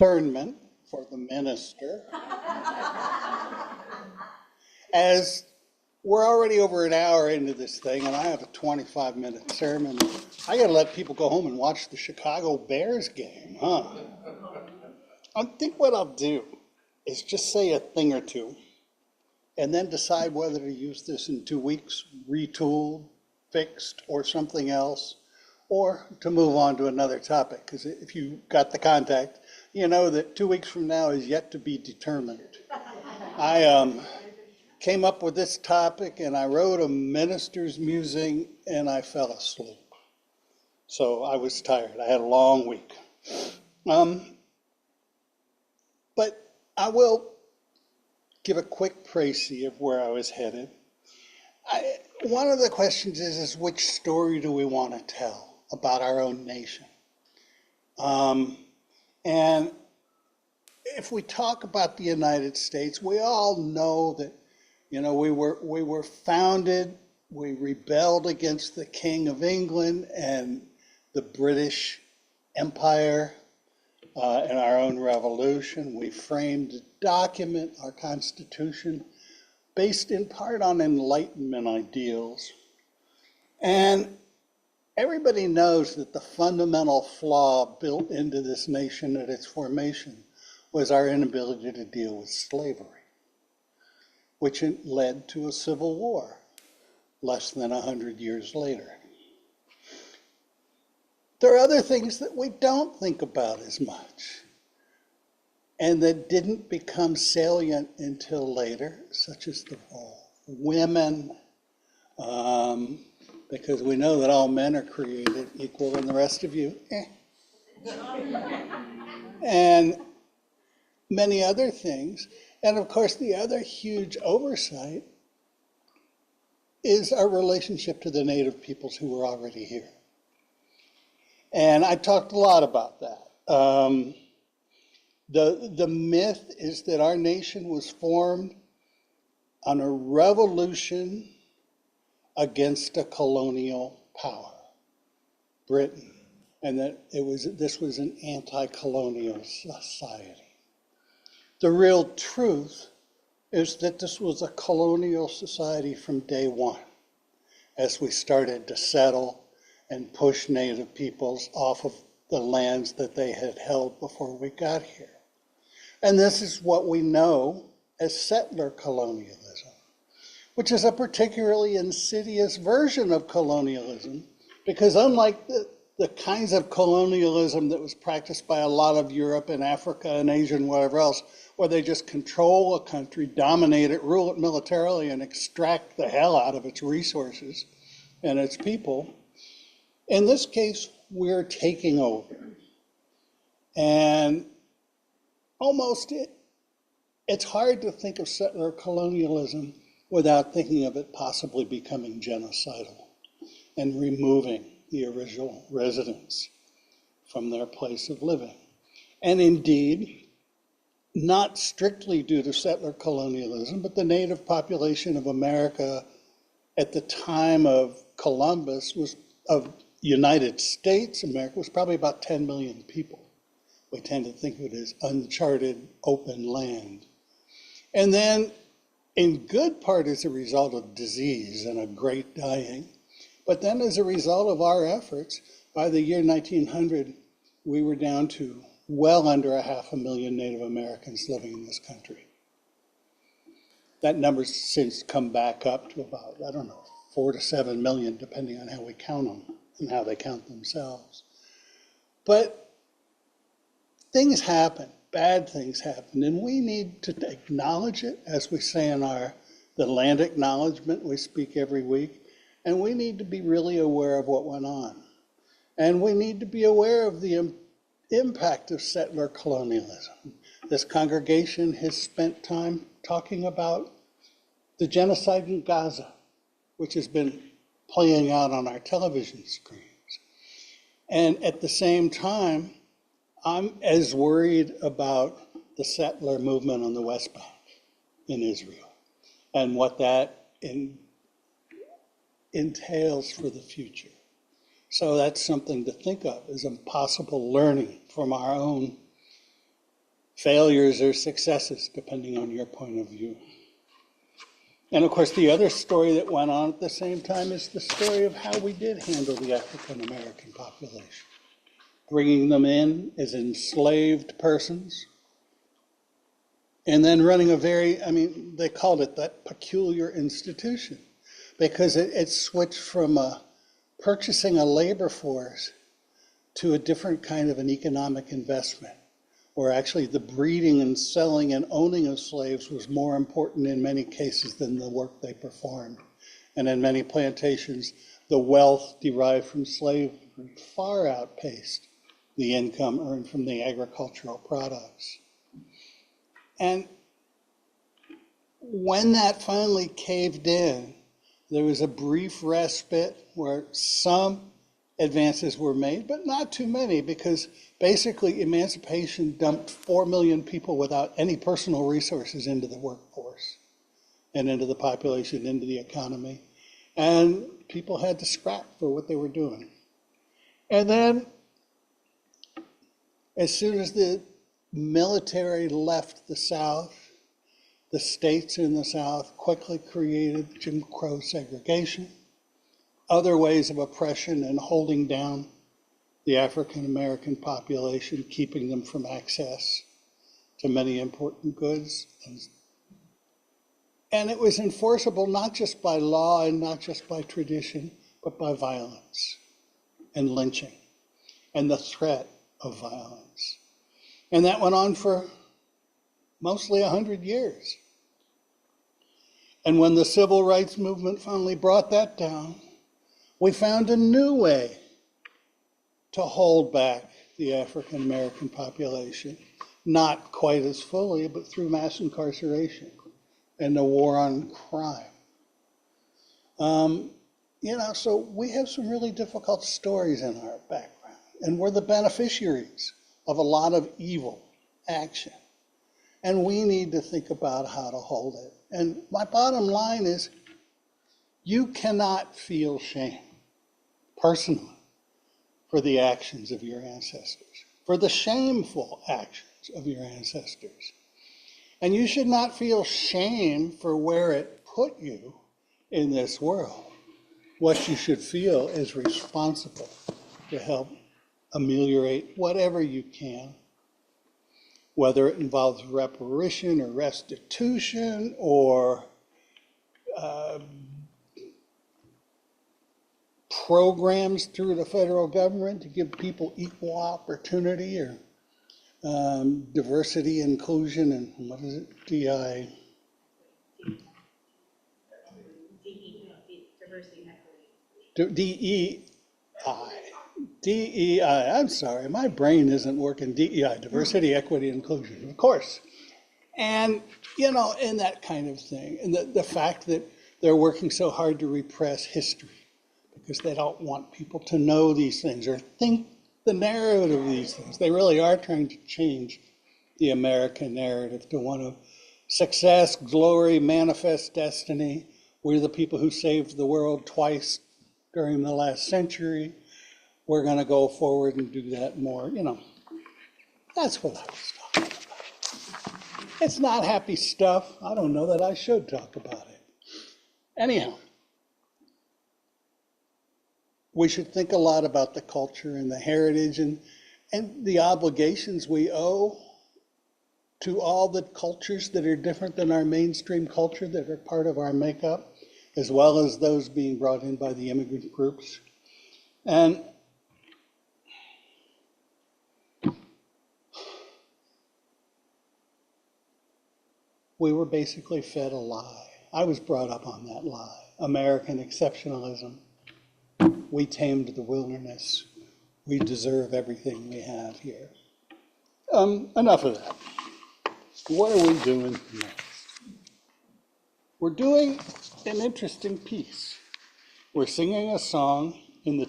discernment for the minister, as we're already over an hour into this thing, and I have a 25-minute sermon. I got to let people go home and watch the Chicago Bears game, huh? I think what I'll do is just say a thing or two, and then decide whether to use this in 2 weeks, retooled, fixed, or something else, or to move on to another topic. Because if you got the contact, you know that 2 weeks from now is yet to be determined. I came up with this topic, and I wrote a minister's musing, and I fell asleep. So I was tired. I had a long week. But I will give a quick précis of where I was headed. One of the questions is which story do we want to tell about our own nation? And if we talk about the United States, we all know that, we were founded, we rebelled against the King of England and the British Empire in our own revolution. We framed a document, our Constitution, based in part on Enlightenment ideals. And everybody knows that the fundamental flaw built into this nation at its formation was our inability to deal with slavery, which led to a civil war less than 100 years later. There are other things that we don't think about as much and that didn't become salient until later, such as the role of women, because we know that all men are created equal and the rest of you, and many other things. And of course, the other huge oversight is our relationship to the native peoples who were already here. And I talked a lot about that. The myth is that our nation was formed on a revolution against a colonial power, Britain, and that this was an anti-colonial society. The real truth is that this was a colonial society from day one, as we started to settle and push native peoples off of the lands that they had held before we got here. And this is what we know as settler colonialism, which is a particularly insidious version of colonialism, because unlike the kinds of colonialism that was practiced by a lot of Europe and Africa and Asia and whatever else, where they just control a country, dominate it, rule it militarily, and extract the hell out of its resources and its people, in this case, we're taking over. And it's hard to think of settler colonialism without thinking of it possibly becoming genocidal and removing the original residents from their place of living. And indeed, not strictly due to settler colonialism, but the native population of America at the time of Columbus of United States America was probably about 10 million people. We tend to think of it as uncharted, open land. And then, in good part as a result of disease and a great dying, but then as a result of our efforts, by the year 1900, we were down to well under 500,000 Native Americans living in this country. That number's since come back up to about, 4 to 7 million, depending on how we count them and how they count themselves. But things happen, bad things happen, and we need to acknowledge it, as we say in the land acknowledgement we speak every week, and we need to be really aware of what went on. And we need to be aware of the impact of settler colonialism. This congregation has spent time talking about the genocide in Gaza, which has been playing out on our television screens. And at the same time, I'm as worried about the settler movement on the West Bank in Israel and what that entails for the future. So that's something to think of as a possible learning from our own failures or successes, depending on your point of view. And of course, the other story that went on at the same time is the story of how we did handle the African American population, bringing them in as enslaved persons, and then running a they called it that peculiar institution, because it switched from purchasing a labor force to a different kind of an economic investment, where actually the breeding and selling and owning of slaves was more important in many cases than the work they performed. And in many plantations, the wealth derived from slavery far outpaced the income earned from the agricultural products. And when that finally caved in, there was a brief respite where some advances were made, but not too many, because basically emancipation dumped 4 million people without any personal resources into the workforce and into the population, into the economy. And people had to scrap for what they were doing. And then, as soon as the military left the South, the states in the South quickly created Jim Crow segregation, other ways of oppression and holding down the African American population, keeping them from access to many important goods. And it was enforceable not just by law and not just by tradition, but by violence and lynching and the threat of violence. And that went on for mostly 100 years. And when the civil rights movement finally brought that down, we found a new way to hold back the African American population, not quite as fully, but through mass incarceration and the war on crime. So we have some really difficult stories in our background, and we're the beneficiaries of a lot of evil action. And we need to think about how to hold it. And my bottom line is, you cannot feel shame personally for the actions of your ancestors, for the shameful actions of your ancestors. And you should not feel shame for where it put you in this world. What you should feel is responsible to help ameliorate whatever you can, whether it involves reparation or restitution or programs through the federal government to give people equal opportunity, or diversity, inclusion, and what is it, DEI? DEI. DEI, I'm sorry, my brain isn't working. DEI, diversity, equity, inclusion, of course. And, in that kind of thing. And the fact that they're working so hard to repress history because they don't want people to know these things or think the narrative of these things. They really are trying to change the American narrative to one of success, glory, manifest destiny. We're the people who saved the world twice during the last century. We're going to go forward and do that more. That's what I was talking about. It's not happy stuff. I don't know that I should talk about it. Anyhow, we should think a lot about the culture and the heritage and the obligations we owe to all the cultures that are different than our mainstream culture, that are part of our makeup, as well as those being brought in by the immigrant groups. And we were basically fed a lie. I was brought up on that lie. American exceptionalism. We tamed the wilderness. We deserve everything we have here. Enough of that. What are we doing next? We're doing an interesting piece. We're singing a song in the